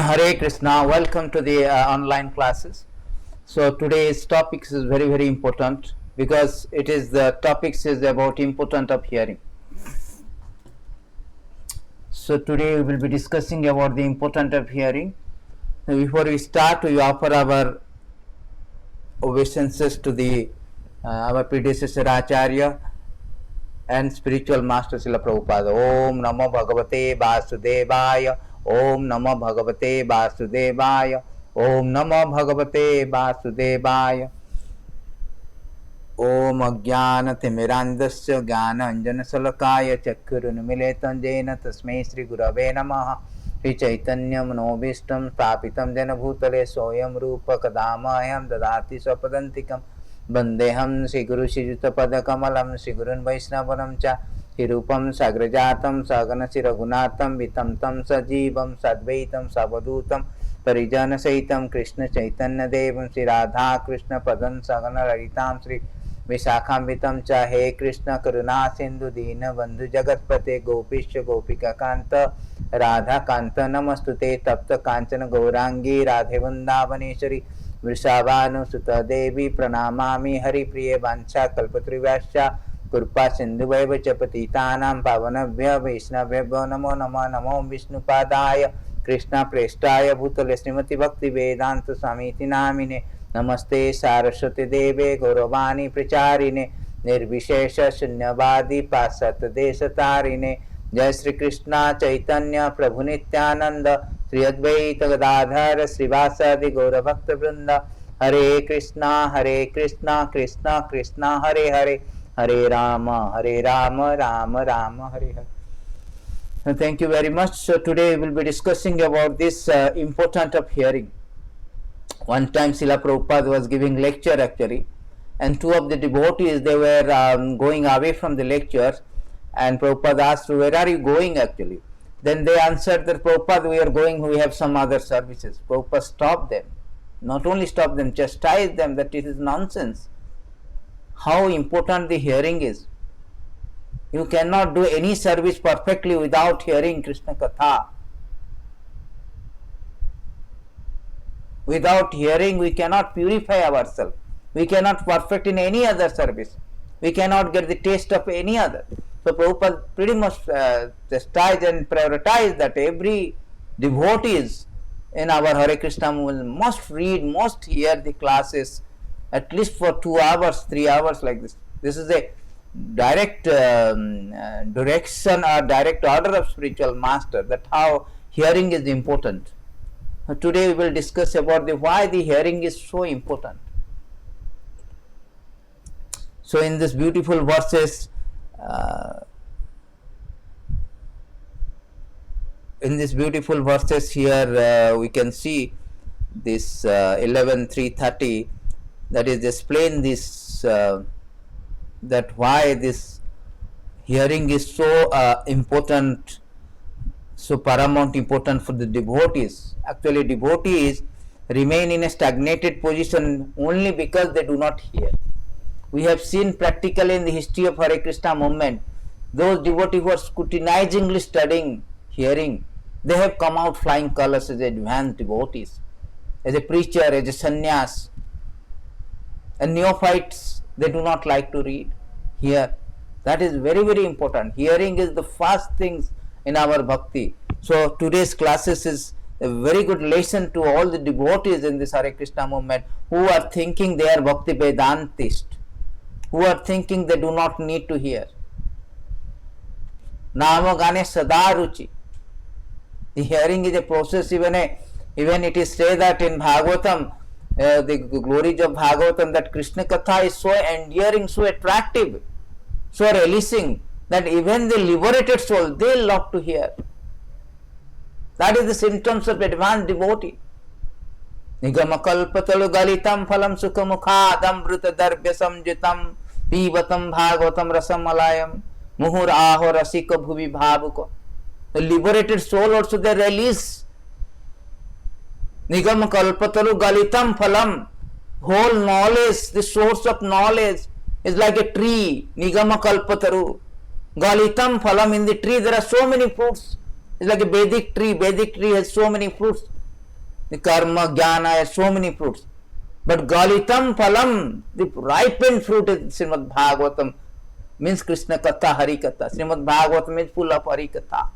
Hare Krishna, welcome to the online classes. So today's topics is very important because it is the topics is about importance of hearing. So today we will be discussing about the importance of hearing. Now before we start, we offer our obeisances to the our predecessor Acharya and spiritual master Srila Prabhupada. Om Namo Bhagavate Vasudevaya. Om Namo Bhagavate Vasudevaya. Om Namo Bhagavate Vasudevaya. Om Ajnanatimirandasya Jnananjanasalakaya Chakkurunmilitam Jena Tasmai Sri Gurave Namaha. Sri Chaitanya Manobhishtam Stapitam Jena Bhutale Soyam Rupa Kadamayam Dadati Swapadantikam Vandeham Sri Guru Shrijuta Padakamalam Sri Gurun Vaishnavanam Cha Hirupam Sagrajatam Sagana Siragunatam Vitam Tam Sajivam Sadvaitam Savadutam Parijana Saitam Krishna Chaitanya Devam Sri Radha Krishna Padan Sagana Lalitam Sri Visakhambitam Cha He Krishna Karuna Sindhu Dina Bandhu Jagatpate Gopisha Gopika Kanta Radha Kanta Namastute Tapta Kanchana Gaurangi Radhe Vandavaneshwari वृषाभानु सुता देवी प्रणमामि हरिप्रिय वांछा कल्पतरुभ्यश्च कृपा सिन्धुभैव च पतितानां पावनेभ्यो वैष्णवेभ्यो नमो नमः नमो विष्णुपादाय कृष्णप्रेष्ठाय भूतले श्रीमति भक्ति वेदांत स्वामीति नामिने नमस्ते सारस्वती देवे गौरवाणी प्रचारिणे निर्विशेष शून्यवादी पाश्चात्य देशतारिणे जय श्री कृष्ण चैतन्य प्रभु नित्यानंद श्री अद्वैत गदाधर श्रीवासादि गौर भक्त वृंद हरे Krishna Krishna Krishna Hare Hare Hare Ram Ram Ram Hare Hare. Thank you very much. So today we will be discussing about this importance of hearing. One time Srila Prabhupada was giving lecture actually, and two of the devotees, they were going away from the lectures, and Prabhupada asked, where are you going actually? Then they answered that, Prabhupada, we are going, we have some other services. Prabhupada stopped them. Not only stopped them, chastised them that it is nonsense. How important the hearing is. You cannot do any service perfectly without hearing Krishna Katha. Without hearing, we cannot purify ourselves. We cannot perfect in any other service. We cannot get the taste of any other. So Prabhupada pretty much chastised and prioritized that every devotees in our Hare Krishna movement must read, must hear the classes at least for 2 hours, 3 hours like this. This is a direct direction or direct order of spiritual master, that how hearing is important. Today we will discuss about why the hearing is so important. So in this beautiful verses, here we can see this 11.3.30, that is explain this that why this hearing is so important, so paramount important for the devotees. Actually devotees remain in a stagnated position only because they do not hear. We have seen practically in the history of Hare Krishna movement, those devotees who are scrutinizingly studying hearing, they have come out flying colors as advanced devotees, as a preacher, as a sannyas. And neophytes, they do not like to read, hear. That is very important. Hearing is the first things in our bhakti. So today's classes is a very good lesson to all the devotees in this Hare Krishna movement who are thinking they are Bhakti Vedantist, who are thinking they do not need to hear. Nama Gane Sada Ruchi. The hearing is a process. Even it is said that in Bhagavatam, the glories of Bhagavatam, that Krishna Katha is so endearing, so attractive, so releasing, that even the liberated soul, they love to hear. That is the symptoms of advanced devotee. Nigamakalpatalu galitam phalam sukhamukhadam vrita darbya samjitam pivatam bhagavatam rasamalayam muhur aho rasika bhuvi bhavuko. The liberated soul also they release. Nigamakalpatalu galitam phalam, whole knowledge, the source of knowledge is like a tree. Nigamakalpataru galitam phalam, in the tree there are so many fruits. It's like a Vedic tree. Vedic tree has so many fruits. the karma, jnana, so many fruits. But galitam phalam, the ripened fruit is Srimad Bhagavatam, means Krishna Katha, Hari Katha. Srimad Bhagavatam means full of Hari Katha.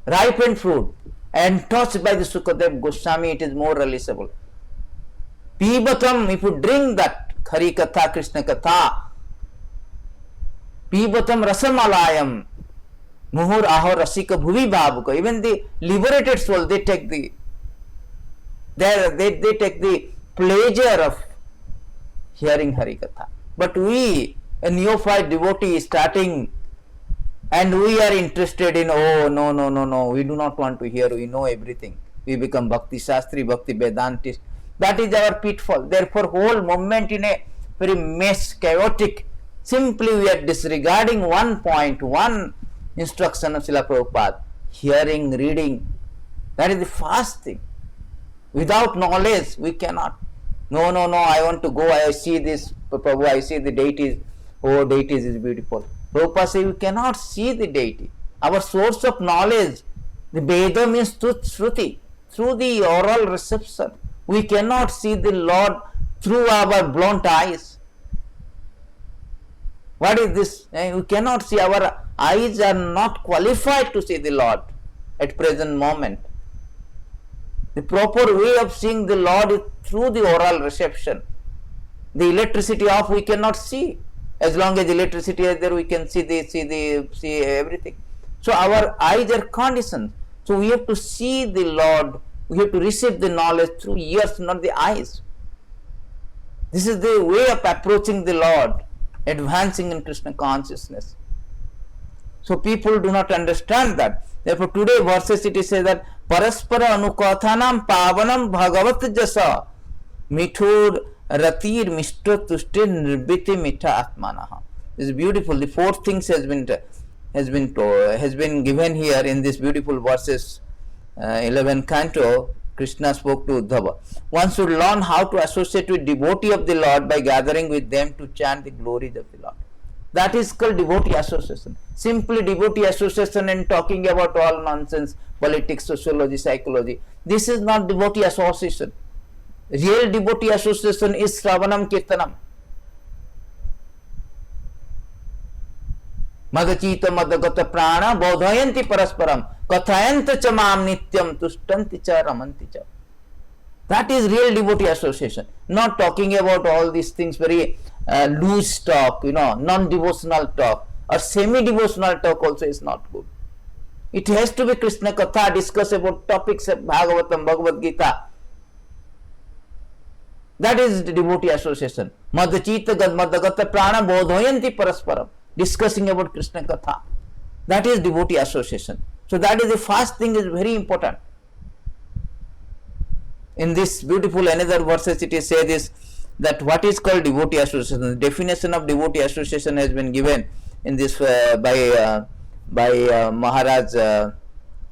Ripened fruit, and touched by the Sukadev Goswami, it is more realizable. Pibatam, if you drink that Hari Katha, Krishna Katha, Pibatam Rasamalayam, Muhur Ahor Rasika Bhuvi Bhavuka, even the liberated soul, they take the pleasure of hearing Hari Katha. But we, a neophyte devotee, starting, and we are interested in, oh, no, we do not want to hear, we know everything. We become Bhakti Shastri, Bhakti Vedantist. That is our pitfall. Therefore, whole movement in a very mess, chaotic. Simply we are disregarding one point, one instruction of Srila Prabhupada. Hearing, reading. That is the first thing. Without knowledge, we cannot. No, I want to go, I see this, Prabhu, I see the deities. Oh, deities is beautiful. Prabhupada says we cannot see the deity. Our source of knowledge, the Veda means Shruti, through the oral reception. We cannot see the Lord through our blunt eyes. What is this? We cannot see. Our eyes are not qualified to see the Lord at present moment. The proper way of seeing the Lord is through the oral reception. The electricity off, we cannot see. As long as electricity is there, we can see everything. So our eyes are conditioned. So we have to see the Lord. We have to receive the knowledge through ears, not the eyes. This is the way of approaching the Lord, advancing in Krishna consciousness. So people do not understand that. Therefore, today verses it is said that Paraspara Anukathanam Pavanam Bhagavat Jasa Mithur Ratir Mishtra Tushti Nirbiti Mitha Atmanaha. This is beautiful. The fourth things has been given here in this beautiful verses. 11th canto, Krishna spoke to Uddhava. One should learn how to associate with devotee of the Lord by gathering with them to chant the glories of the Lord. That is called devotee association. Simply devotee association and talking about all nonsense, politics, sociology, psychology. This is not devotee association. Real devotee association is Shravanam Kirtanam. Madachita Madagata Prana Bodhayanti Parasparam Kathayanta Chamam Nityam Tushtanti Cha Ramanti Cha. That is real devotee association. Not talking about all these things, very loose talk, non-devotional talk or semi-devotional talk also is not good. It has to be Krishna Katha, discuss about topics of Bhagavatam, Bhagavad Gita. That is the devotee association. Madachita Madagata Prana Bodhayanti Parasparam. Discussing about Krishna Katha. That is devotee association. So that is the first thing, is very important. In this beautiful another verses it is said is that what is called devotee association. The definition of devotee association has been given in this by Maharaj,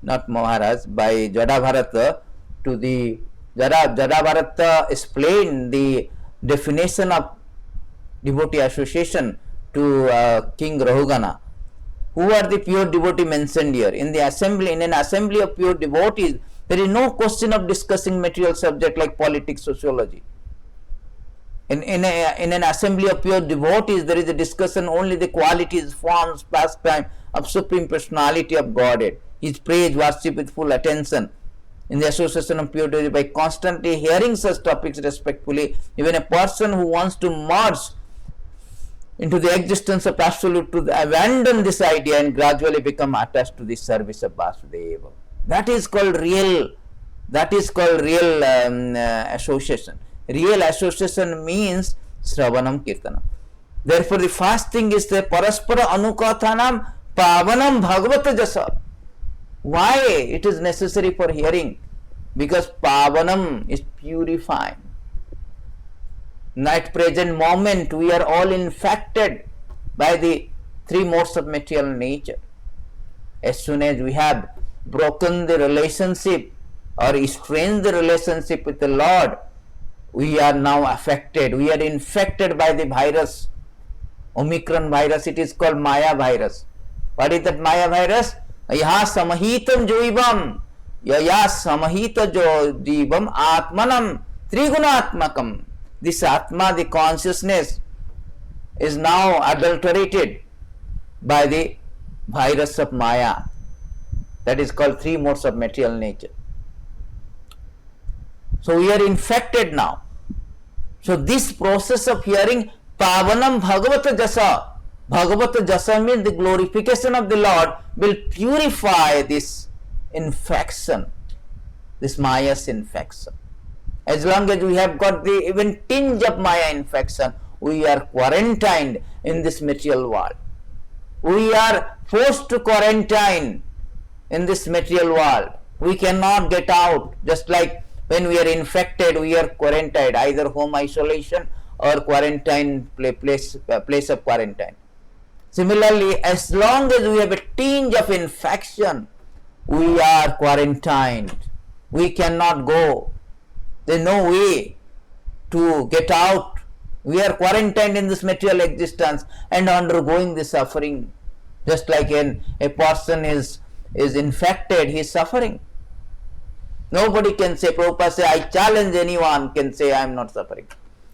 not Maharaj, by Jadabharata to the Jadabharata explained the definition of devotee association to King Rahugana. Who are the pure devotee mentioned here? In an assembly of pure devotees, there is no question of discussing material subject like politics, sociology. In an assembly of pure devotees, there is a discussion only the qualities, forms, pastime of Supreme Personality of Godhead. His praise, worship with full attention. In the association of pure devotees, by constantly hearing such topics respectfully, even a person who wants to merge into the existence of Absolute Truth, abandon this idea and gradually become attached to the service of Vasudeva. That is called real association. Real association means Shravanam Kirtanam. Therefore, the first thing is the Paraspara Anukathanam Pavanam Bhagavata Jasa. Why it is necessary for hearing? Because Pavanam is purifying. At present moment, we are all infected by the three modes of material nature. As soon as we have broken the relationship or estranged the relationship with the Lord, we are now affected. We are infected by the virus, Omicron virus. It is called Maya virus. What is that Maya virus? Yaha samahitam joibam yaya samahita jo jivam atmanam trigunaatmakam. This atma, the consciousness, is now adulterated by the virus of Maya, that is called three modes of material nature. So we are infected now. So this process of hearing Pavanam Bhagavata Jasa, Bhagavata Jasa means the glorification of the Lord, will purify this infection, this Maya's infection. As long as we have got the even tinge of Maya infection, we are quarantined in this material world. We are forced to quarantine in this material world. We cannot get out. Just like when we are infected, we are quarantined, either home isolation or quarantine place of quarantine. Similarly, as long as we have a tinge of infection, we are quarantined. We cannot go. There is no way to get out. We are quarantined in this material existence and undergoing the suffering. Just like when a person is infected, he is suffering. Nobody can say, Prabhupada say, I challenge anyone can say I am not suffering.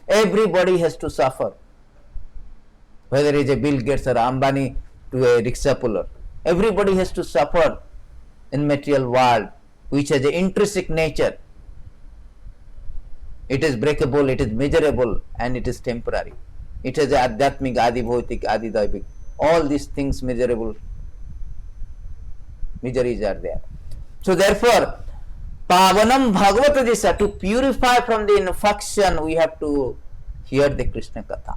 Everybody has to suffer. Whether it is a Bill Gates or Ambani to a rickshaw puller. Everybody has to suffer in material world, which has an intrinsic nature. It is breakable, it is measurable, and it is temporary. It has Adhyatmik, Adi Bhautik, Adi Daivik. All these things measurable, miseries are there. So therefore, Pavanam Bhagavata Jisa, to purify from the infection, we have to hear the Krishna Katha.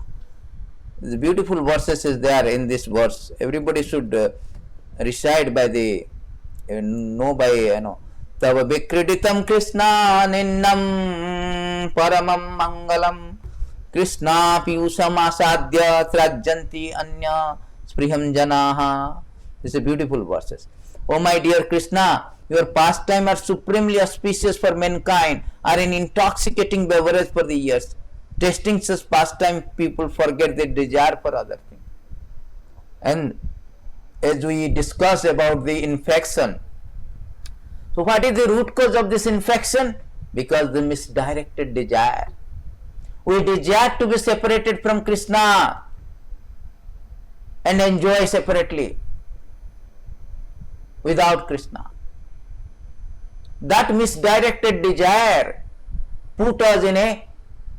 The beautiful verses is there in this verse. Everybody should recite by the, know by, Tava Vikreditam Krishna Ninnam Paramam Mangalam Krishna Piyusam Asadya Trajjanti Anya Spriham Janaha. This is a beautiful verses. Oh my dear Krishna, your pastime are supremely auspicious for mankind, are an intoxicating beverage for the ears. Tasting such pastime, people forget their desire for other things. And as we discuss about the infection, so what is the root cause of this infection? Because the misdirected desire. We desire to be separated from Krishna and enjoy separately without Krishna. That misdirected desire put us in a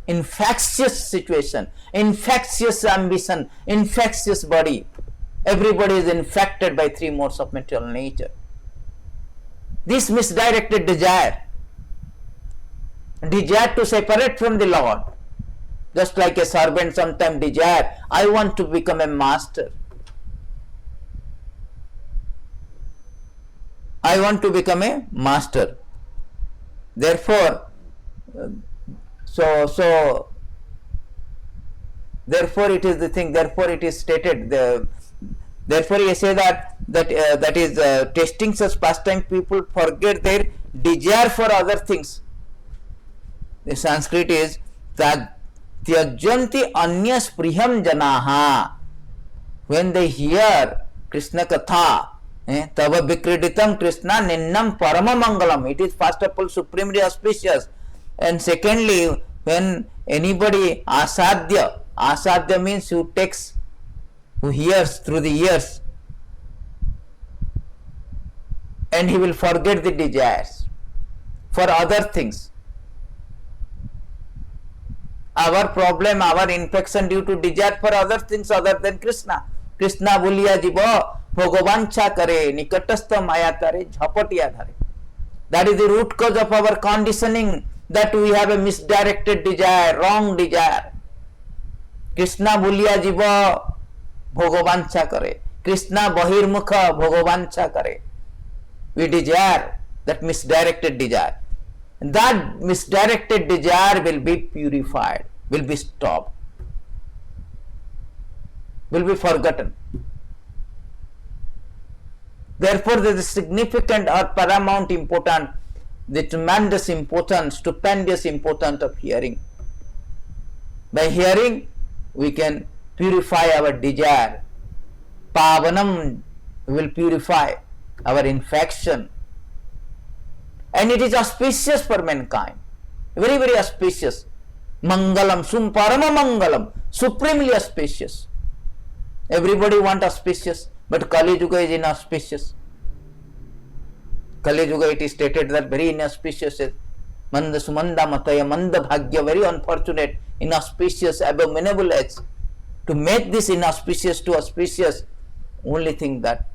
infectious situation, infectious ambition, infectious body. Everybody is infected by three modes of material nature. This misdirected desire to separate from the Lord, just like a servant sometimes desire, I want to become a master. I want to become a master. Therefore, therefore it is the thing. Therefore it is stated. Therefore you say that is tasting such pastime, people forget their desire for other things. The Sanskrit is that Tyajanti Anya Spriham Janaha. When they hear Krishna Katha, Tava Vikreditam Krishna Ninnam Parama Mangalam. It is first of all supremely auspicious. And secondly, when anybody asadya means who hears through the ears, and he will forget the desires for other things. Our problem, our infection due to desire for other things other than Krishna. Krishna Buliya Jiva Bhagavancha Kare Nikatastha Maya Tare Jhapatiya Dhare. That is the root cause of our conditioning, that we have a misdirected desire, wrong desire. Krishna Buliya Jiva Bhagavancha Kare. Krishna Bahirmukha Bhagavancha Kare. We desire that misdirected desire. That misdirected desire will be purified, will be stopped, will be forgotten. Therefore, there is significant or paramount importance, the tremendous importance, stupendous importance of hearing. By hearing, we can purify our desire. Pavanam will purify our infection. and it is auspicious for mankind. Very, very auspicious. Mangalam, sum parama mangalam, supremely auspicious. Everybody want auspicious, but Kali Yuga is inauspicious. Kali Yuga, it is stated that very inauspicious. Manda sumanda mataya, manda bhagya, very unfortunate, inauspicious, abominable acts. To make this inauspicious to auspicious, only thing that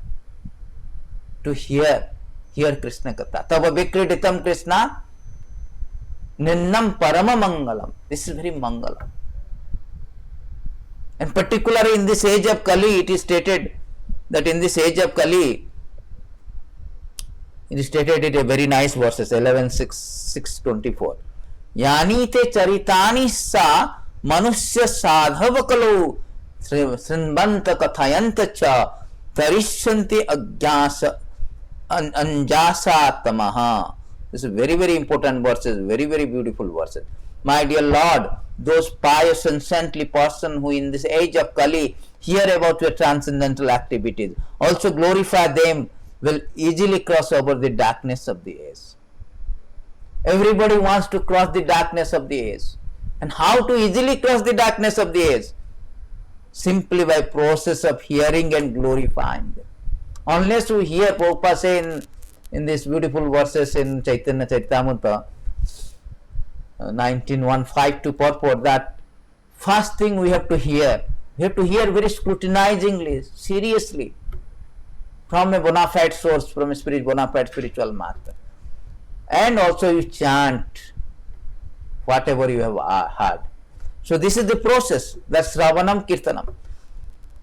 to hear Krishna Katha. Tava Vikriditam Krishna Ninnam Parama Mangalam. This is very Mangalam. And particularly in this age of Kali, it is stated that in this age of Kali, it is stated in a very nice verses 11:6-24. Yani te charitani sa manusya sadhava kalu srinvanta kathayanta cha tarishanti agyasa anjasa tamaha. This is very, very important verses, very, very beautiful verses. My dear Lord, those pious and saintly person who in this age of Kali hear about your transcendental activities, also glorify them, will easily cross over the darkness of the age. Everybody wants to cross the darkness of the age. And how to easily cross the darkness of the age? Simply by process of hearing and glorifying them. Unless we hear, Prabhupada say in these beautiful verses in Chaitanya Charitamrita 19:1-5 to purport, that first thing we have to hear very scrutinizingly, seriously, from a bona fide source, from a bona fide spiritual master. And also you chant whatever you have heard. So this is the process, that's Shravanam Kirtanam.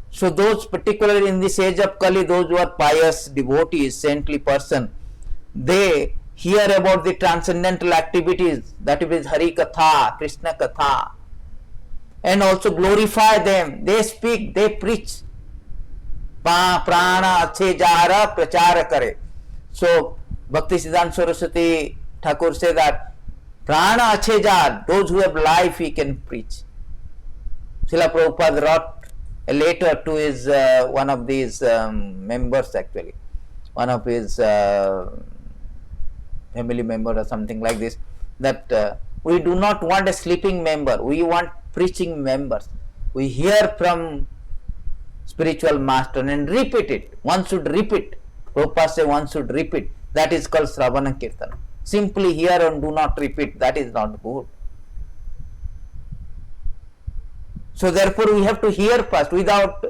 So those particularly in this age of Kali, those who are pious devotees, saintly person, they hear about the transcendental activities, that is Hari Katha, Krishna Katha, and also glorify them. They speak, they preach. Prana Ache Jara Prachara Kare. So Bhakti Siddhanta Saraswati Thakur say that Prana Ache Jar, those who have life, he can preach. Srila Prabhupada wrote a letter to his one of these members, actually, one of his family member or something like this, that we do not want a sleeping member, we want preaching members. We hear from spiritual master and repeat it. One should repeat. Prabhupada say one should repeat. That is called Shravana Kirtana. Simply hear and do not repeat, that is not good. So therefore we have to hear first. Without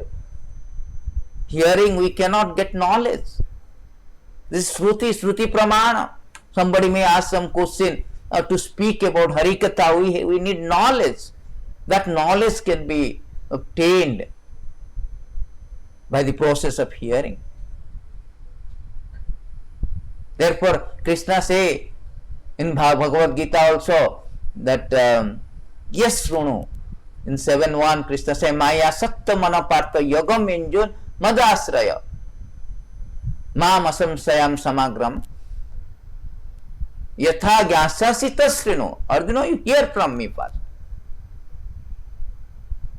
hearing we cannot get knowledge. This is Shruti Pramana. Somebody may ask some question to speak about Harikatha. We need knowledge. That knowledge can be obtained by the process of hearing. Therefore, Krishna say in Bhagavad Gita also that yes, Shrunu. In 7.1, Krishna say Maya Sakta Manapartha Yogam Injun Madasraya Mam Asamsayam Samagram Yatha Gyasasita Srinu. Arjuna, you hear from me first.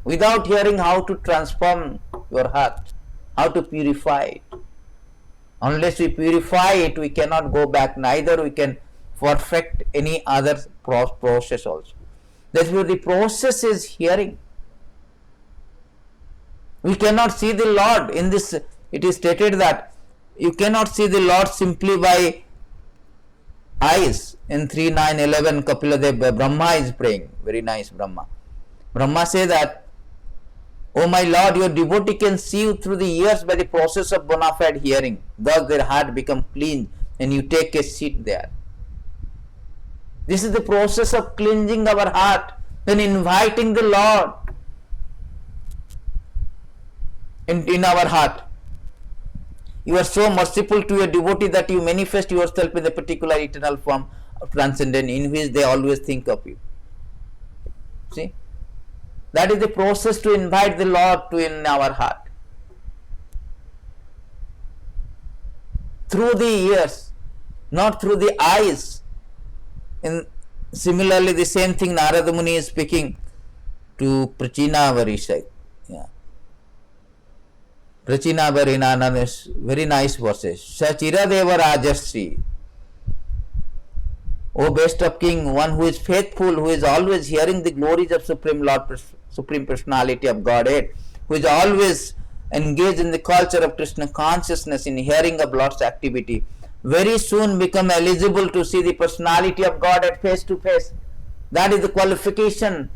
Without hearing how to transform your heart, how to purify it. Unless we purify it, we cannot go back, neither we can perfect any other process also. That's why the process is hearing. We cannot see the Lord in this. It is stated that you cannot see the Lord simply by eyes. In 3.9.11 Kapiladev, Brahma is praying. Very nice Brahma. Brahma say that, oh my Lord, your devotee can see you through the ears by the process of bona fide hearing. Thus their heart become clean and you take a seat there. This is the process of cleansing our heart, then inviting the Lord in our heart. You are so merciful to your devotee that you manifest yourself in a particular eternal form of transcendence in which they always think of you. See? That is the process to invite the Lord to in our heart. Through the ears, not through the eyes. And similarly, the same thing Narada Muni is speaking to Prachina Varishai. Yeah. Prachina Varinana is very nice verses. Sachira Deva Rajasri O best of King, one who is faithful, who is always hearing the glories of Supreme Lord, Supreme Personality of Godhead, who is always engaged in the culture of Krishna consciousness, in hearing of Lord's activity, very soon become eligible to see the personality of Godhead face to face. That is the qualification.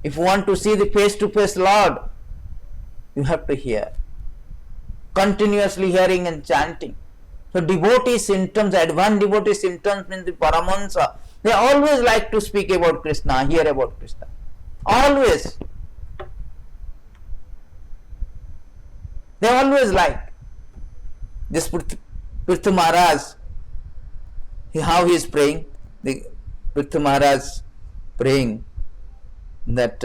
If you want to see the face to face Lord, you have to hear. Continuously hearing and chanting. So devotee symptoms, advanced devotee symptoms means the Paramahansa. They always like to speak about Krishna, hear about Krishna. Always. They always like. This Prithu Maharaj, how he is praying, the Prithu Maharaj praying that,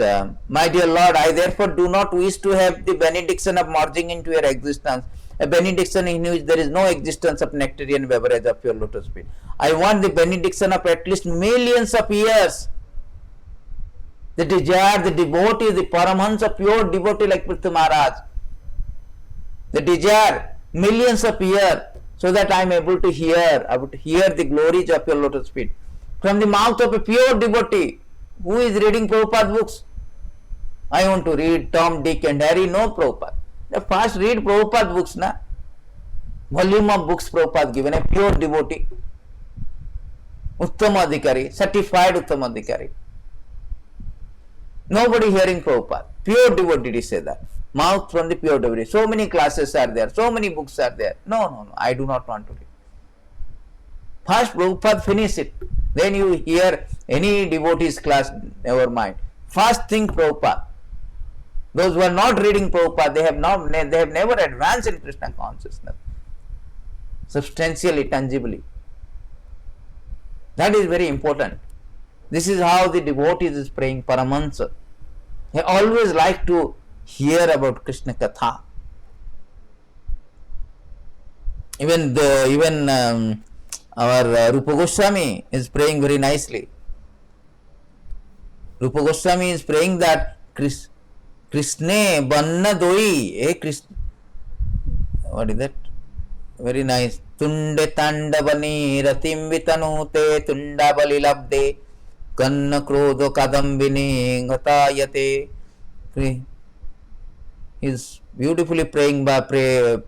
my dear Lord, I therefore do not wish to have the benediction of merging into your existence, a benediction in which there is no existence of nectarian beverage of your lotus feet. I want the benediction of at least millions of years. The desire, the devotee, the Paramahansa, pure devotee like Prithu Maharaj. The desire, millions of years, so that I am able to hear the glories of your lotus feet. From the mouth of a pure devotee, who is reading Prabhupada books? I want to read Tom, Dick and Harry. No, Prabhupada. First read Prabhupada books, na? Volume of books Prabhupada given, a pure devotee. Uttama Adhikari, certified Uttama Adhikari. Nobody hearing Prabhupada. Pure devotee say that. Mouth from the pure devotee. So many classes are there, so many books are there. No, I do not want to read. First Prabhupada finish it. Then you hear any devotee's class, never mind. First thing Prabhupada. Those who are not reading Prabhupada, they have never advanced in Krishna consciousness. Substantially, tangibly. That is very important. This is how the devotees is praying Paramahansa. They always like to hear about Krishna Katha. Even our Rupa Goswami is praying very nicely. Rupa Goswami is praying that Krishne Banna Doi. What is that? Very nice. Tunde Tandavani Ratim Vitanute Tundabali Labde Kanna Krodho Kadambini Gatayate. He is beautifully praying by prayer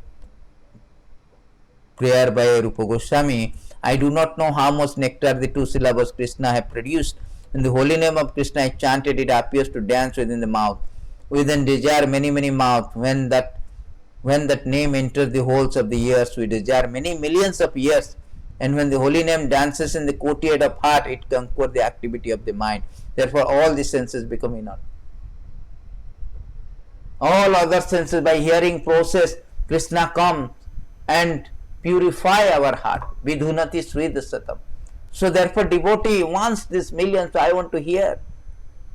by Rupa Goswami. I do not know how much nectar the two syllables Krishna have produced. In the holy name of Krishna I chanted, it appears to dance within the mouth. Within desire many mouths. When that name enters the holes of the ears, we desire many millions of years. And when the holy name dances in the courtyard of heart, it conquers the activity of the mind. Therefore all the senses become inert. All other senses, by hearing process, Krishna comes and purify our heart. Vidhunati Sridasatam. So therefore devotee wants this millions, I want to hear.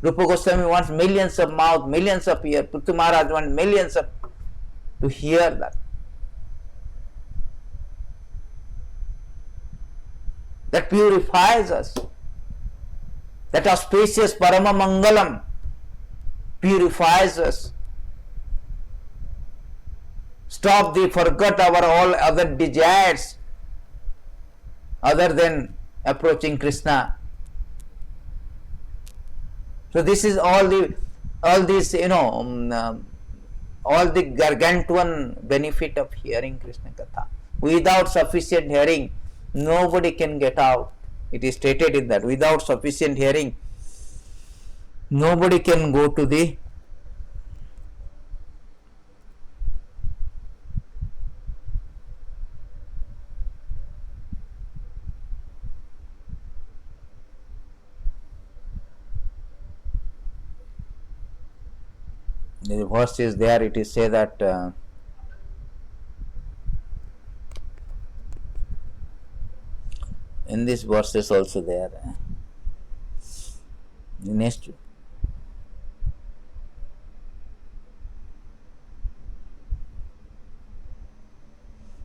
Rupa Goswami wants millions of mouth, millions of ears. Prithu Maharaj wants millions of to hear that. That purifies us. That auspicious Parama Mangalam purifies us. Forget our all other desires other than approaching Krishna. So this is all the gargantuan benefit of hearing Krishna Katha. Without sufficient hearing, nobody can get out. It is stated in that. Without sufficient hearing, nobody can go to the verse is there. It is say that in this verse is also there. The next.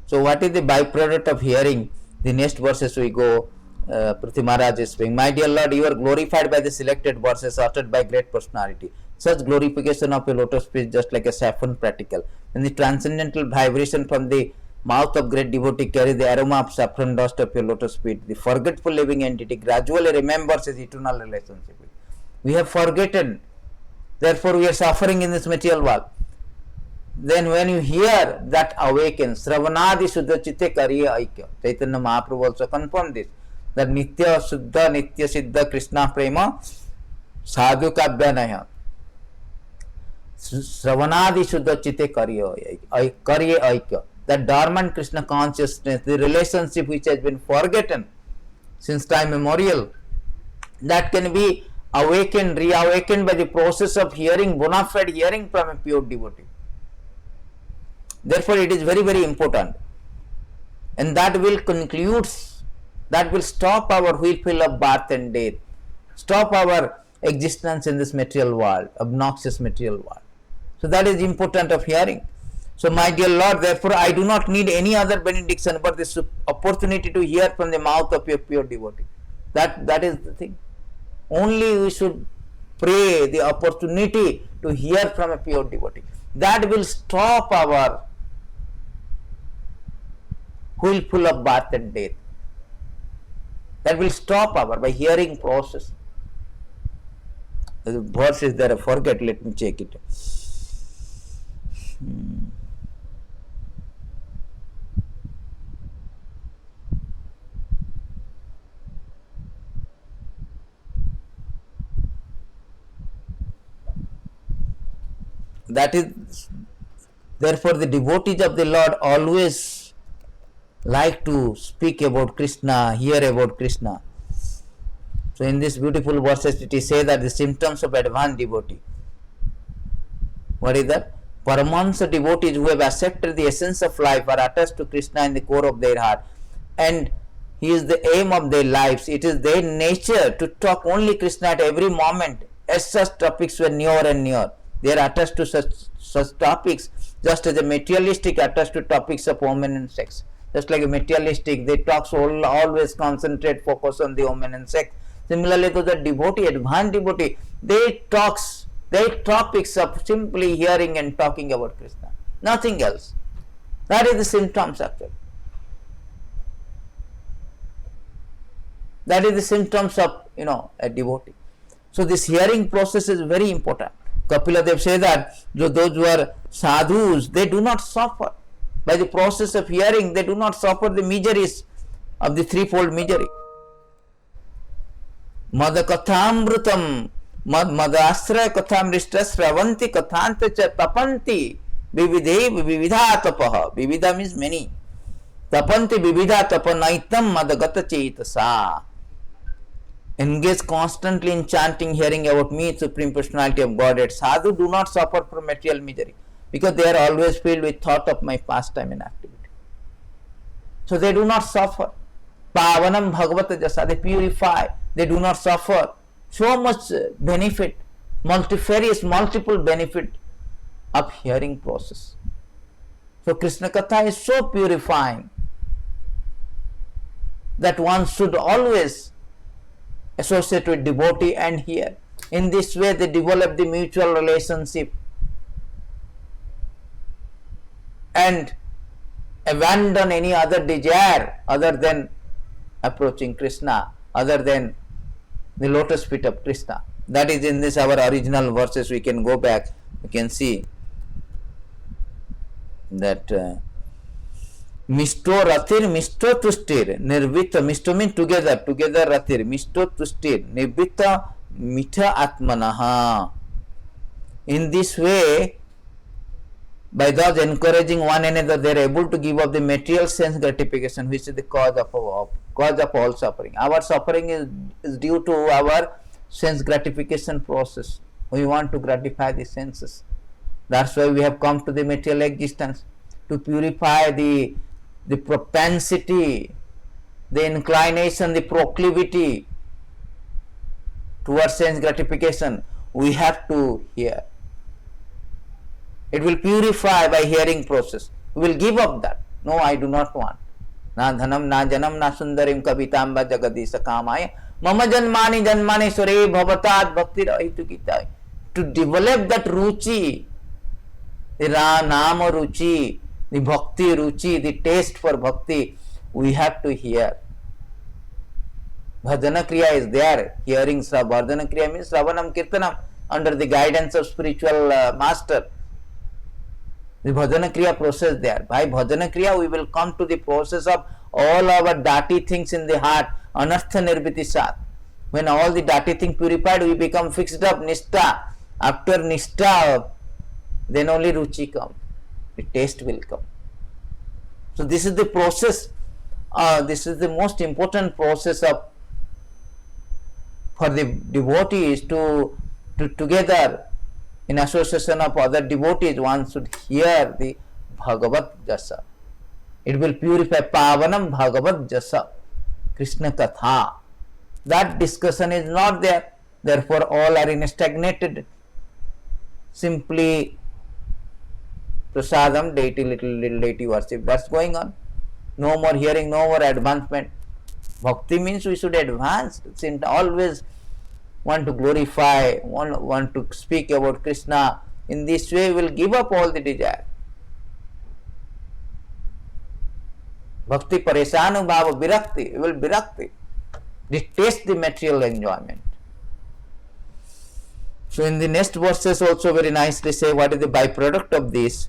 So what is the byproduct of hearing? The next verses we go. Prithu Maharaj is saying, my dear Lord, you are glorified by the selected verses uttered by great personality. Such glorification of a lotus feet just like a saffron practical. When the transcendental vibration from the mouth of great devotee carry the aroma of saffron dust of your lotus feet. The forgetful living entity gradually remembers his eternal relationship. We have forgotten, therefore we are suffering in this material world. Then when you hear that awakens, Sravanadi Shuddha Chitte Kariye Aikya. Chaitanya Mahaprabhu also confirmed this, that Nitya Shuddha Nitya Siddha Krishna Prema Sadhu Kabyanaya. Sravanadi Shuddha Chitte Kariye Aikya. That dormant Krishna consciousness, the relationship which has been forgotten since time immemorial, that can be awakened, reawakened by the process of hearing, bona fide hearing from a pure devotee. Therefore, it is very, very important, and that will conclude, that will stop our wheel of birth and death, stop our existence in this material world, obnoxious material world. So that is important of hearing. So my dear Lord, therefore I do not need any other benediction but this opportunity to hear from the mouth of your pure devotee. That is the thing. Only we should pray the opportunity to hear from a pure devotee. That will stop our wheel full of birth and death. That will stop our by hearing process. The verse is there, I forget, let me check it. That is, therefore the devotees of the Lord always like to speak about Krishna, hear about Krishna. So in this beautiful verses it is said that the symptoms of advanced devotee. What is that? Paramahansa devotees who have accepted the essence of life are attached to Krishna in the core of their heart, and he is the aim of their lives. It is their nature to talk only Krishna at every moment, as such topics were near and near. They are attached to such topics just as a materialistic attached to topics of women and sex. Just like a materialistic, they talks always concentrate, focus on the women and sex. Similarly to the devotee, advanced devotee, they talks, their topics of simply hearing and talking about Krishna, nothing else. That is the symptoms actually. That is the symptoms of a devotee. So this hearing process is very important. Kapila Dev say that those who are sadhus, they do not suffer. By the process of hearing, they do not suffer the miseries of the threefold misery. Mada kathamrutam, madasraya kathamrishta sravanti kathanta cha tapanti vividha tapaha. Vividha means many. Tapanti vividha tapanaitam madagata chaitasa. Engage constantly in chanting, hearing about me, Supreme Personality of Godhead. Sadhu do not suffer from material misery because they are always filled with thought of my pastime and activity. So they do not suffer. Pavanam Bhagavata Jasa, they purify, they do not suffer. So much benefit, multiple benefit of hearing process. So Krishna Katha is so purifying that one should always associate with devotee and hear. In this way they develop the mutual relationship and abandon any other desire other than approaching Krishna, other than the lotus feet of Krishna. That is in this our original verses. We can go back, we can see that Misto Rathir, Misto Tustir, Nirvita, Misto means together Rathir, Misto Tustir, Nirvita Mitha Atmanaha. In this way, by thus encouraging one another, they are able to give up the material sense gratification, which is the cause of all suffering. Our suffering is due to our sense gratification process. We want to gratify the senses. That's why we have come to the material existence, to purify the propensity, the inclination, the proclivity towards sense gratification. We have to hear. It will purify by hearing process. We will give up that. No, I do not want. Na dhanam, na janam, na sundarim kavitamba jagadisa kamaya. Mama janmani sure bhavatat bhakti rahitu kitai. To develop that ruchi, the nama ruchi, The bhakti, ruchi, the taste for bhakti, we have to hear. Bhajana kriya is there, hearing bhajana kriya means Shravanam Kirtanam under the guidance of spiritual master. The bhajana kriya process there. By bhajana kriya we will come to the process of all our dirty things in the heart, anartha nirviti sat. When all the dirty things purified, we become fixed up, nishta. After nishta, then only ruchi come. The taste will come. So this is the process. This is the most important process of for the devotees to together in association of other devotees. One should hear the Bhagavat Jasa. It will purify Pavanam Bhagavat Jasa, Krishna Katha. That discussion is not there. Therefore, all are in stagnated. Simply prasadam, deity, little deity worship. That's going on. No more hearing, no more advancement. Bhakti means we should advance. Always want to glorify, want to speak about Krishna. In this way, we will give up all the desire. Bhakti pareshanu bhava virakti. We will virakti. Detest the material enjoyment. So in the next verses also very nicely say what is the byproduct of this.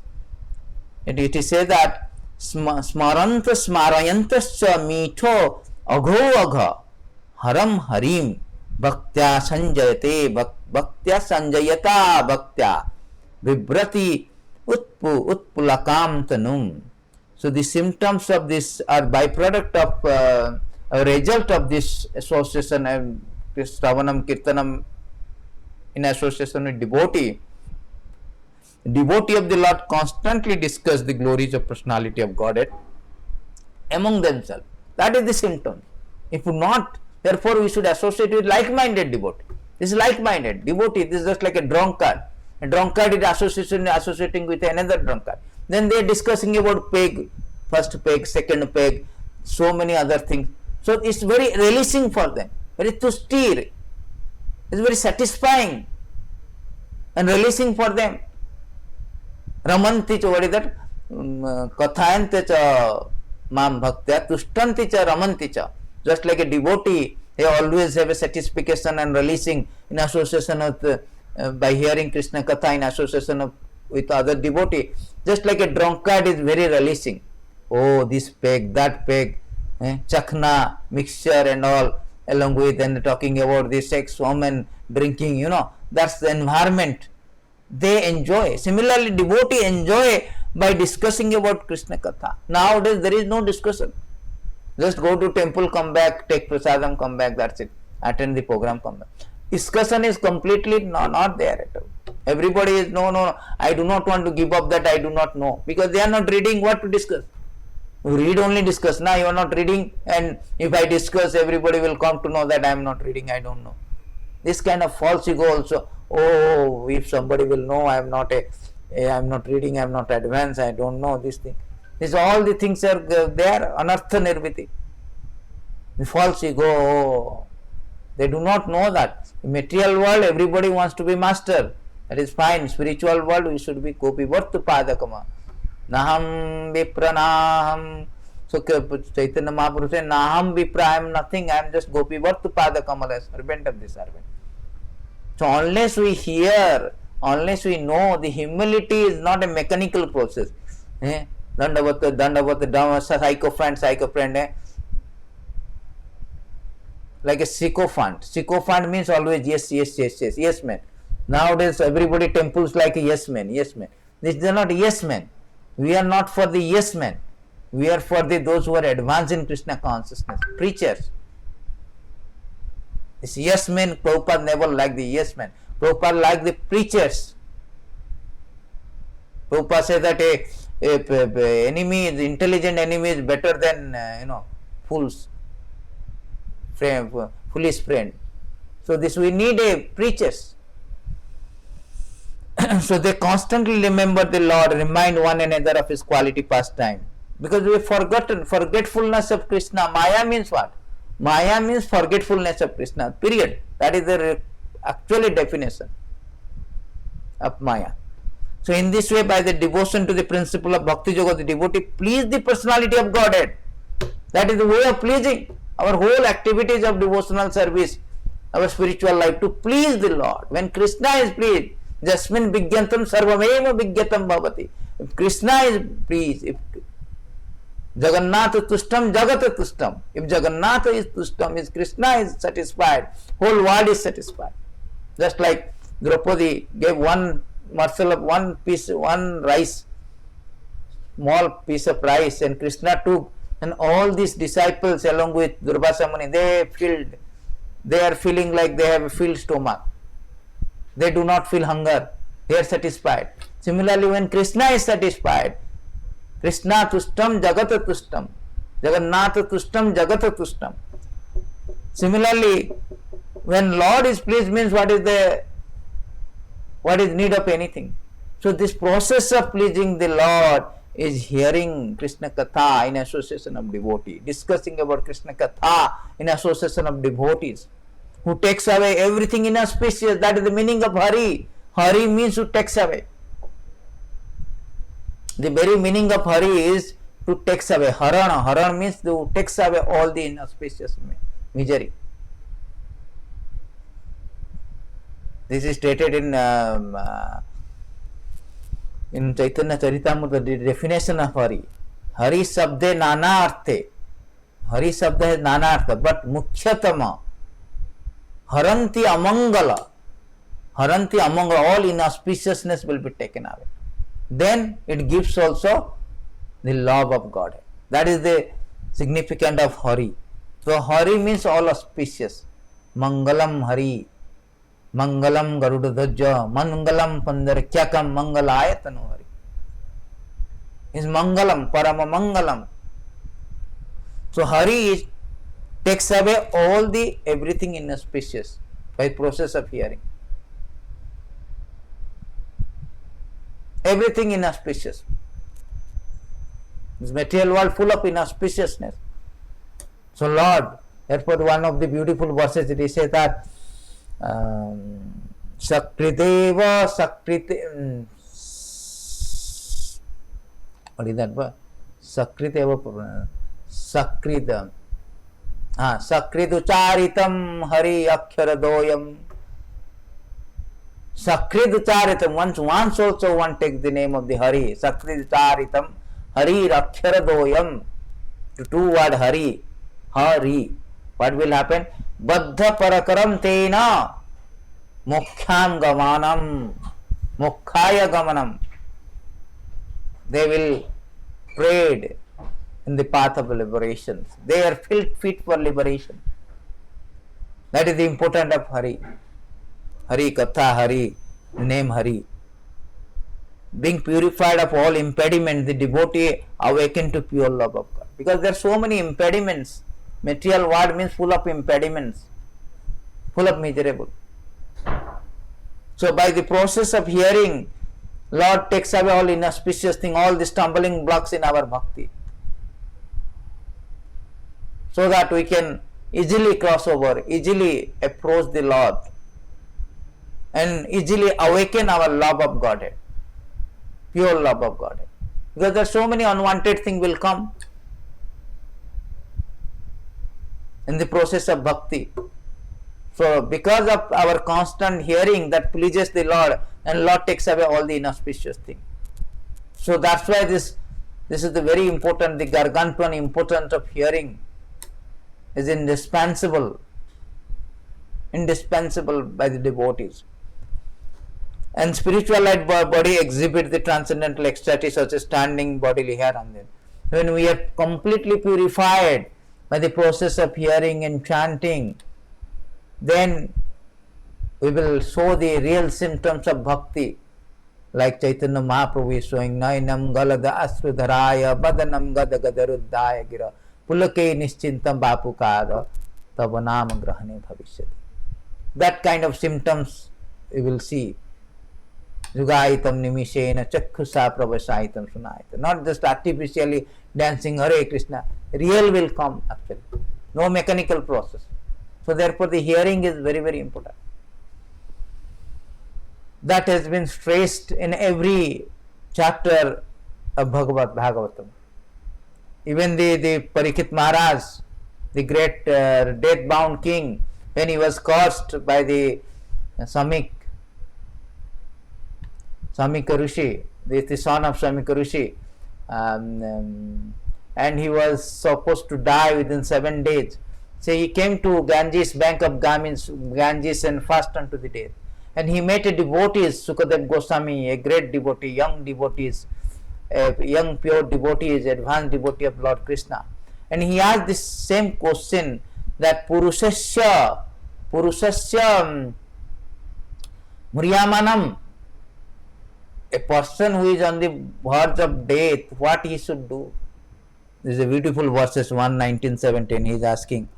It is said that smaranta smarayantascha mitho agho agha haram harim bhaktya sanjayate bhaktya sanjayata bhaktya vibrati utpulakam tanum. So the symptoms of this are byproduct of a result of this association and this Shravanam Kirtanam in association with devotee. Devotee of the Lord constantly discuss the glories of personality of Godhead among themselves. That is the symptom. If not, therefore we should associate with like-minded devotee. This is like-minded devotee. This is just like a drunkard. A drunkard is associating with another drunkard. Then they are discussing about peg, first peg, second peg, so many other things. So it's very releasing for them, very tushti. It's very satisfying and releasing for them. Ramanti cha, what is that? Kathayante cha mam bhaktya, tushtanti cha ramanti cha. Just like a devotee, they always have a satisfaction and releasing in association with, by hearing Krishna Katha in association with other devotee. Just like a drunkard is very releasing. Oh, this peg, that peg, chakna, mixture and all, along with and talking about the sex, woman, drinking, that's the environment. They enjoy. Similarly, devotee enjoy by discussing about Krishna Katha. Nowadays, there is no discussion. Just go to temple, come back, take prasadam, come back, that's it. Attend the program, come back. Discussion is completely not there at all. Everybody is, no, I do not want to give up that, I do not know. Because they are not reading what to discuss. You read only discuss. Now you are not reading, and if I discuss, everybody will come to know that I am not reading, I don't know. This kind of false ego also. Oh, if somebody will know I am not reading, I am not advanced, I don't know this thing. This all the things are there, anartha nirviti. The false ego, they do not know that. In material world, everybody wants to be master. That is fine. Spiritual world, we should be gopi vartu padakama. Naham vipranaham. So Chaitanya Mahaprabhu said, Naham vipra, I am nothing, I am just gopi vartu padakama, servant of the servant. So unless we hear, unless we know, the humility is not a mechanical process. Dandavata, sycophant. Like a sycophant. Sycophant means always yes man. Nowadays everybody temples like a yes man. These are not yes men. We are not for the yes men. We are for those who are advanced in Krishna consciousness. Preachers. This yes men, Prabhupada never liked the yes men. Prabhupada liked the preachers. Prabhupada says that a enemy, the intelligent enemy is better than foolish friend. So this we need a preachers. So they constantly remember the Lord, remind one another of His quality pastime. Because we have forgotten, forgetfulness of Krishna. Maya means what? Maya means forgetfulness of Krishna, period. That is the actual definition of Maya. So in this way, by the devotion to the principle of Bhakti Yoga, the devotee please the personality of Godhead. That is the way of pleasing. Our whole activities of devotional service, our spiritual life, to please the Lord. When Krishna is pleased, Jasmin Vigyantam Sarvameva Vigyatam Bhavati. If Krishna is pleased, if Jagannath Tushtam Jagat Tushtam, if Jagannath is Tushtam, if Krishna is satisfied, whole world is satisfied. Just like Draupadi gave one morsel of one rice, small piece of rice, and Krishna took, and all these disciples along with Durvasa Muni, they are feeling like they have a filled stomach. They do not feel hunger. They are satisfied. Similarly, when Krishna is satisfied, Krishna Tushtam Jagata Tushtam, Jagannatha Tushtam Jagata Tushtam. Similarly, when Lord is pleased, means what is need of anything. So this process of pleasing the Lord is hearing Krishna Katha in association of devotee, discussing about Krishna Katha in association of devotees, who takes away everything inauspicious. That is the meaning of Hari. Hari means who takes away. The very meaning of Hari is to takes away. Harana. Harana means to takes away all the inauspicious misery. This is stated in Chaitanya Charitamrita, the definition of Hari. Hari Sabde Nana Arthe. Hari Sabda has Nana Artha, but Mukhyatama Haranti Amangala. Haranti Amangala, all inauspiciousness will be taken away. Then it gives also the love of God. That is the significance of Hari. So Hari means all auspicious. Mangalam Hari. Mangalam Garuda Dhajja, Mangalam Pandarakyakam, Mangalayatanu Hari. Is Mangalam, Parama Mangalam. So Hari takes away all the everything inauspicious by process of hearing. Everything inauspicious. This material world full of inauspiciousness. So Lord, therefore one of the beautiful verses it says that Sakriteva Sakrite what is that word? Sakriteva Sakritam Sakriducharitam Hari Akhyaradoyam. Sakriducharitam, once also one takes the name of the Hari. Sakriducharitam Hari Akhyaradoyam. The two word Hari. Hari. What will happen? Baddha parakaram tena mukhyam gamanam mukkhaya gamanam. They will trade in the path of liberation. They are fit for liberation. That is the importance of Hari. Hari Katha, Hari, the name Hari. Being purified of all impediments, the devotee awakened to pure love of God. Because there are so many impediments. Material world means full of impediments, full of miserable. So by the process of hearing, Lord takes away all inauspicious things, all the stumbling blocks in our bhakti, so that we can easily cross over, easily approach the Lord, and easily awaken our love of Godhead, pure love of Godhead. Because there are so many unwanted things will come in the process of bhakti. So because of our constant hearing that pleases the Lord, and Lord takes away all the inauspicious things. So that's why this is the very important, the gargantuan importance of hearing is indispensable by the devotees. And spiritual light body exhibits the transcendental ecstatic such as standing bodily here and there. When we are completely purified by the process of hearing and chanting, then we will show the real symptoms of bhakti, like Chaitanya Mahaprabhu is showing, Nainam Galada Asrudharaya Badanam Gadagadaruddhaya Gira Pulake Nischintam Bapukada Tavanam Grahane Bhavishyati. That kind of symptoms we will see. Yugaitam Nimishena Chakhusa Pravasaitam Sunayata. Not just artificially dancing Hare Krishna. Real will come actually. No mechanical process. So therefore the hearing is very, very important. that has been stressed in every chapter of Bhagavatam. Even the Parikshit Maharaj, the great death-bound king, when he was cursed by the Samika Rishi, the son of Samika Rishi, and he was supposed to die within 7 days. So he came to Ganges, bank of Ganges, and fasted unto the death. And he met a devotee, Sukadev Goswami, a great devotee, young devotees, a young pure devotee, advanced devotee of Lord Krishna. And he asked this same question, that Purushasya Muryamanam, a person who is on the verge of death, what he should do? This is a beautiful verses 1:19-17. He is asking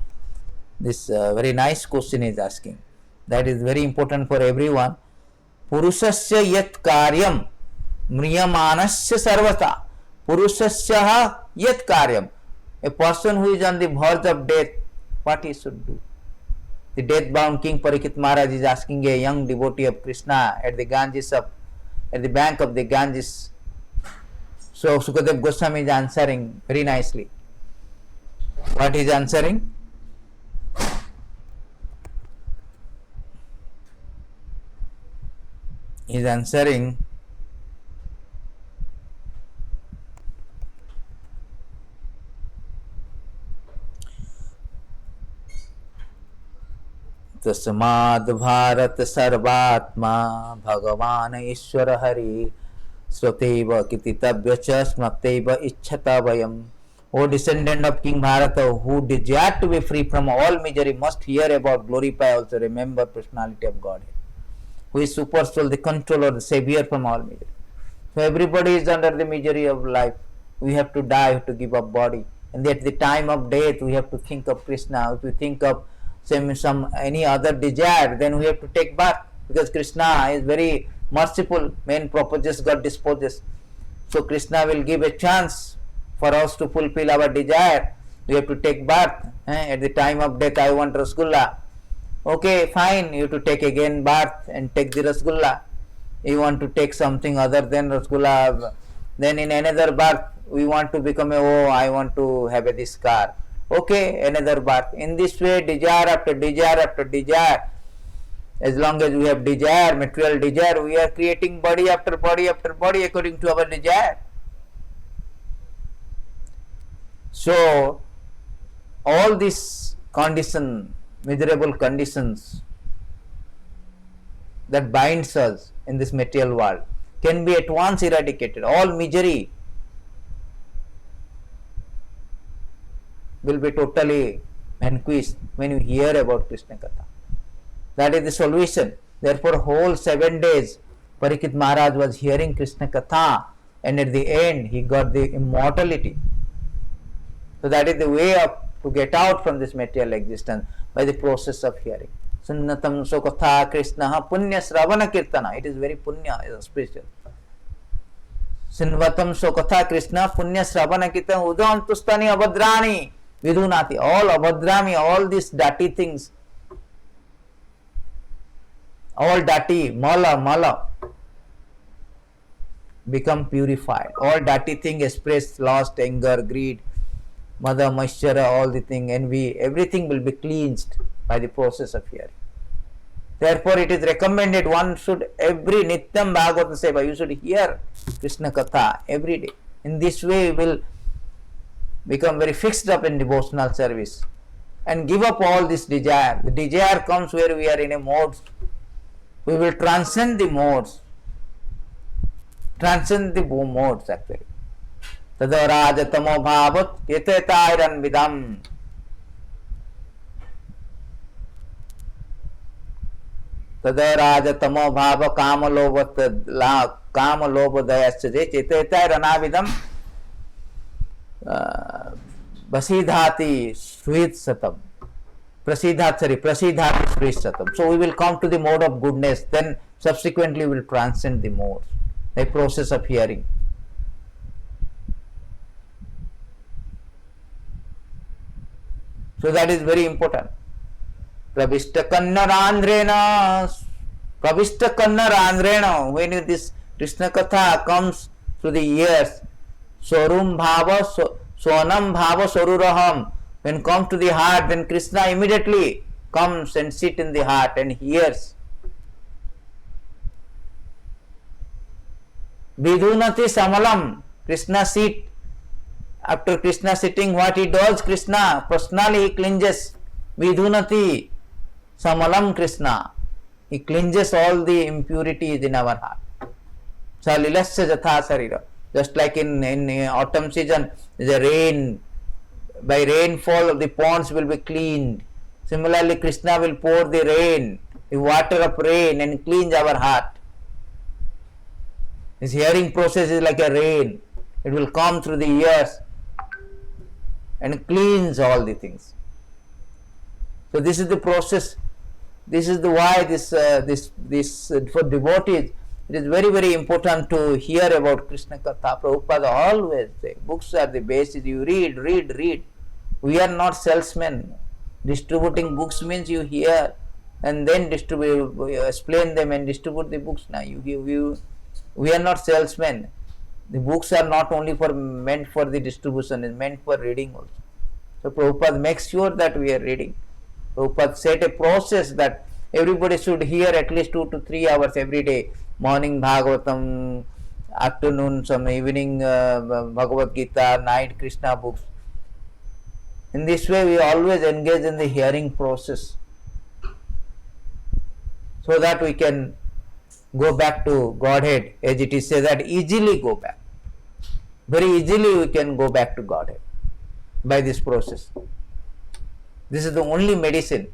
this very nice question. He is asking that is very important for everyone. Purushasya yat karyam mriyamanasya sarvata. Purushasya yat karyam. A person who is on the verge of death, what he should do? The death-bound King Parikshit Maharaj is asking a young devotee of Krishna at the bank of the Ganges. So Sukadev Goswami is answering very nicely. What is answering? He is answering, तस्माद् भारत सर्वात्मा भगवान ईश्वर हरि स्वतैव कीर्तितव्य च स्मृतैव इच्छता वयम्. O descendant of King Bharata, who desire to be free from all misery, must hear about, glorify, also remember personality of Godhead, who is super soul, the controller, the savior from all misery. So everybody is under the misery of life. We have to die, we have to give up body, and at the time of death we have to think of Krishna. If we think of some any other desire, then we have to take birth, because Krishna is very merciful. Man proposes, God disposes. So Krishna will give a chance for us to fulfill our desire. We have to take birth. At the time of death, I want Rasgulla. Okay, fine, you have to take again birth and take the Rasgulla. You want to take something other than Rasgulla, then in another birth we want to become I want to have this car. Okay, another birth. In this way, desire after desire after desire. As long as we have desire, material desire, we are creating body after body after body according to our desire. So all these miserable conditions that binds us in this material world can be at once eradicated. All misery will be totally vanquished when you hear about Krishna Katha. That is the solution. Therefore, whole 7 days Parikshit Maharaj was hearing Krishna Katha, and at the end he got the immortality. So that is the way to get out from this material existence, by the process of hearing. Sunnatam Sokatha Krishna Punya Sravana Kirtana. It is very punya, is auspicious. Sinvatam Sokatha Krishna Punya Sravana Kirtana Udantustani Abhadrani Vidunati. All Abhadrami, all these dirty things, all dirty, mala become purified. All dirty things express lust, anger, greed, mada, maishara, all the thing, envy, everything will be cleansed by the process of hearing. Therefore, it is recommended one should every Nityam Bhagavata Seva, you should hear Krishna Katha every day. In this way, you will become very fixed up in devotional service and give up all this desire. The desire comes where we are in a mode. We will transcend the modes. Actually. Tadavaraja bhavat yetetairan vidam. Tadavaraja bhava kama lobha dayasya yetetairan vidam. Vasidhati sweet satam. Prasidhati sweet satam. So we will come to the mode of goodness, then subsequently we will transcend the modes by process of hearing. So that is very important. Pravishta kannarandrena Pravishta Kanna Randrena, when this Krishna Katha comes through the ears, Sorum Bhava, Sonam Bhava Soruraham, when comes to the heart, then Krishna immediately comes and sit in the heart and hears. Vidunati Samalam, Krishna sit. After Krishna sitting, what he does, Krishna, personally he cleanses. Vidunati Samalam Krishna. He cleanses all the impurities in our heart. Salilasya Jatha Sarira. Just like in autumn season, the rain, by rainfall the ponds will be cleaned. Similarly, Krishna will pour the rain, the water of rain, and cleanse our heart. His hearing process is like a rain. It will come through the ears and cleanse all the things. So this is the process. This is the why this for devotees it is very, very important to hear about Krishna Katha. Prabhupada always say books are the basis. You read. We are not salesmen. Distributing books means you hear and then explain them and distribute the books. Now we are not salesmen. The books are not only meant for the distribution, it's meant for reading also. So Prabhupada makes sure that we are reading. Prabhupada set a process that everybody should hear at least 2 to 3 hours every day. Morning Bhagavatam, afternoon, some evening Bhagavad Gita, night Krishna books. In this way we always engage in the hearing process so that we can go back to Godhead, as it is said that easily go back. Very easily we can go back to Godhead by this process. This is the only medicine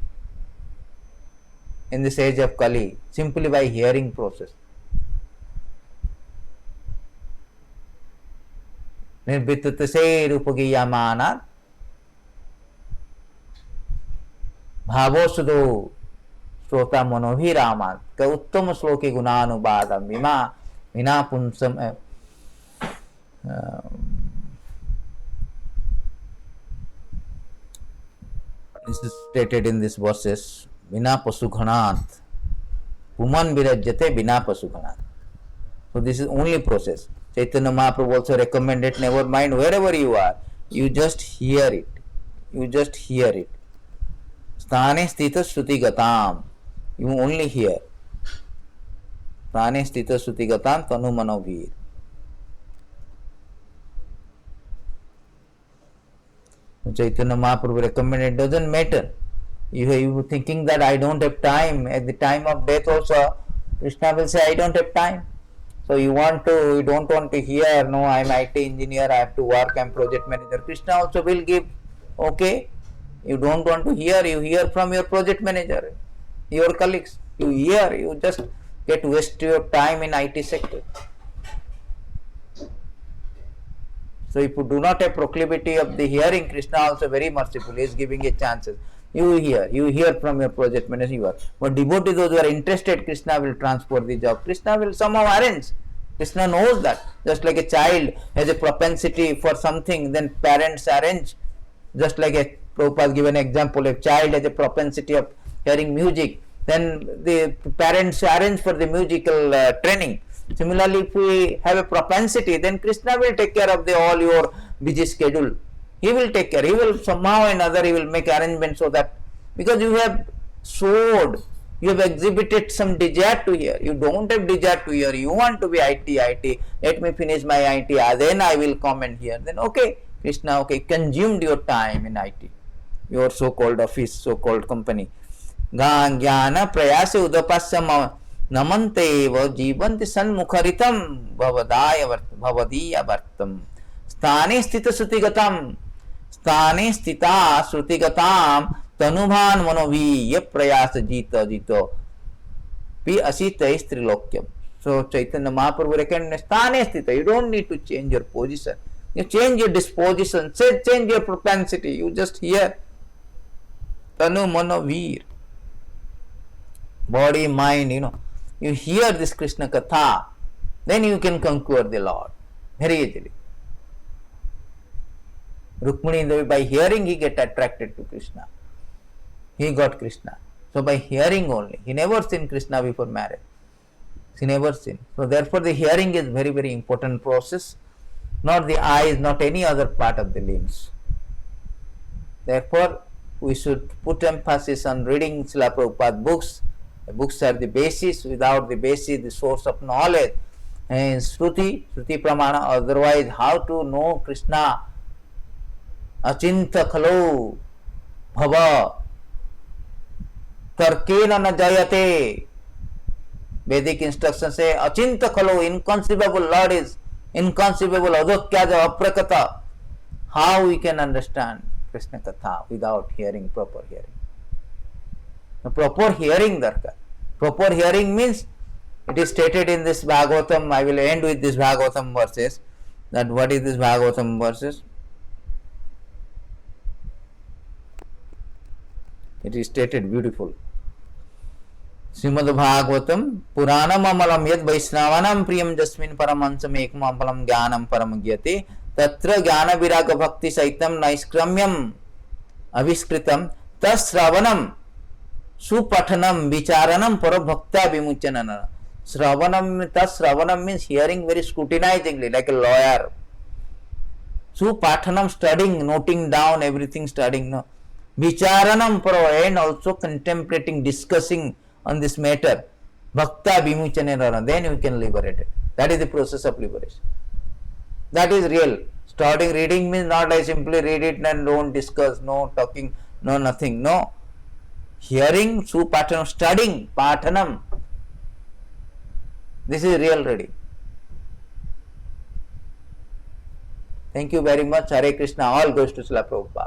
in this age of Kali, simply by hearing process. Nirbhitutase rupagiyamana bhavo sudo श्रोता मनोभिरामात् क उत्तम श्लोके गुणानुवादम विना पुंसम this is stated in this verses vina pasughanat puman virajyate vina pasughanat. So this is only process. Chaitanya Mahaprabhu also recommended, never mind wherever you are, you just hear it. Sthane sthita shruti gatam. You only hear. Prane sthita shruti gatam tanu mano vir. Chaitanya Mahaprabhu recommended, it doesn't matter. You thinking that I don't have time, at the time of death also, Krishna will say, I don't have time. So you don't want to hear, no, I am IT engineer, I have to work, I am project manager. Krishna also will give, okay, you don't want to hear, you hear from your project manager, your colleagues, you hear, you just get waste your time in IT sector. So if you do not have proclivity of the hearing, Krishna also very merciful, he is giving a chances. You hear from your project manager, you are. But devotees, those who are interested, Krishna will transfer the job. Krishna will somehow arrange. Krishna knows that. Just like a child has a propensity for something, then parents arrange. Just like a Prabhupada given example, a child has a propensity of hearing music, then the parents arrange for the musical training. Similarly, if we have a propensity, then Krishna will take care of all your busy schedule. He will take care. He will somehow or another, he will make arrangements so that, because you have showed, you have exhibited some desire to hear. You don't have desire to hear. You want to be IT. Let me finish my IT. Then I will come and hear. Then okay, Krishna, okay, consumed your time in IT, your so-called office, so-called company. Jnana prayase udapasya namante eva jivanti sanmukharitam bhavadiya vartam sthane sthita sutigatam tanubhan manovi ya prayasa jito pi asita trilokyam. So Chaitanya Mahaprabhu recommends sthane sthita. You don't need to change your position. You change your disposition, change your propensity. You just hear. Tanu mano veer. Body, mind, you hear this Krishna Katha, then you can conquer the Lord very easily. Rukmini, by hearing, he get attracted to Krishna. He got Krishna. So by hearing only, he never seen Krishna before marriage. He never seen. So therefore the hearing is very, very important process, not the eyes, not any other part of the limbs. Therefore, we should put emphasis on reading Srila Prabhupada books. The books are the basis. Without the basis, the source of knowledge, and Shruti Pramana, otherwise how to know Krishna? Achinta khalo bhava tarkena na jayate. Vedic instructions say Achinta khalo, inconceivable. Lord is inconceivable. Adokyaja aprakata. How we can understand Krishna Katha without hearing, proper hearing? The proper hearing darkar. Proper hearing means, it is stated in this Bhagavatam. I will end with this Bhagavatam verses. That what is this Bhagavatam verses? It is stated beautiful. Srimad Bhagavatam Puranam Amalam Yad Vaishnavanam Priyam Jasmin Paramansam Ekamampalam Jnanam Paramagyate Tatra Jnana Viraga Bhakti Saitam Naiskramyam Aviskritam Tasravanam Supathanam Vicharanam Parabhakta Vimuchanana. Tasravanam means hearing very scrutinizingly, like a lawyer. Supathanam, studying, noting down everything, studying. No. Vicharanam Para, and also contemplating, discussing on this matter. Bhakta Vimuchanana, then you can liberate it. That is the process of liberation. That is real. Starting reading means not I simply read it and don't discuss, no talking, no nothing. No. Hearing, supathanam, studying, pathanam. This is real reading. Thank you very much. Hare Krishna. All goes to Srila Prabhupada.